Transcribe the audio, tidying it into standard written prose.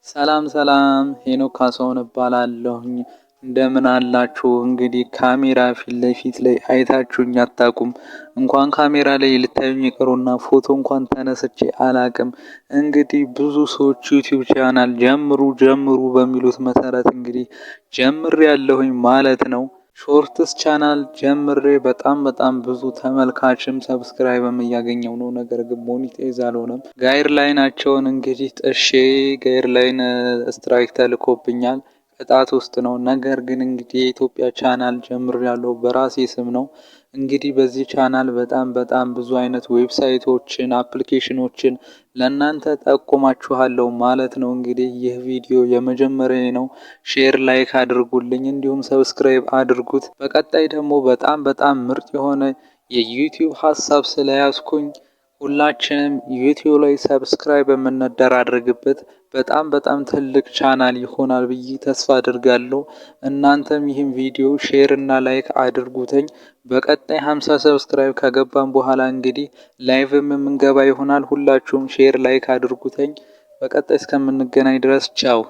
ሰላም ሰላም ሄኖክ ካሳሁን እባላለሁኝ። እንደምን አላችሁ? እንግዲህ ካሜራ ፊት ለፊት ላይ አይታችሁኝ አታውቁም። እንኳን ካሜራ ላይ ልታዩኝ ይቅሩና ፎቶ እንኳን ተነስቼ አላቅም። እንግዲህ ብዙ ሰዎች ዩቲዩብ ቻናል ጀምሩ በሚሉት መሰረት እንግዲህ ጀምሬያለሁኝ ማለት ነው። ሾርትስ ቻናል ጀምሬ በጣም ብዙ ተመልካችም ሰብስክራይብም እያገኘው ነው። ነገር ግን ሞኔታይዝ አልሆነም። ጋይድላይናቸውን እንግዲህ ጥሼ ጋይድላይን ስትራይክ ተልኮብኛል። ቅጣት ውስጥ ነው። ነገር ግን እንግዲህ የኢትዮጵያ ቻናል ጀምሬያለሁ በራሴ ስም ነው። እንግዲህ በዚህ ቻናል በጣም ብዙ አይነት ዌብሳይቶችን አፕሊኬሽኖችን ለእናንተ ጠቁማችኋለሁ ማለት ነው። እንግዲህ ይህ ቪዲዮ የመጀመሪያ ነው። ሼር ላይክ አድርጉልኝ፣ እንዲሁም ሰብስክራይብ አድርጉት። በቀጣይ ደግሞ በጣም ምርጥ የሆነ የዩቲዩብ ሀሳብ ስለያዝኩኝ ሁላችንም ዩቲዩብ ላይ ሰብስክራይብ የምንደራረግበት በጣም ትልቅ ቻናል ይሆናል ብዬ ተስፋ አድርጋለሁ። እናንተም ይህን ቪዲዮ ሼር እና ላይክ አድርጉተኝ። በቀጣይ 50 ሰብስክራይብ ከገባን በኋላ እንግዲህ ላይቭም የምንገባ ይሆናል። ሁላችሁም ሼር ላይክ አድርጉተኝ። በቀጣይ እስከምንገናኝ ድረስ ቻው።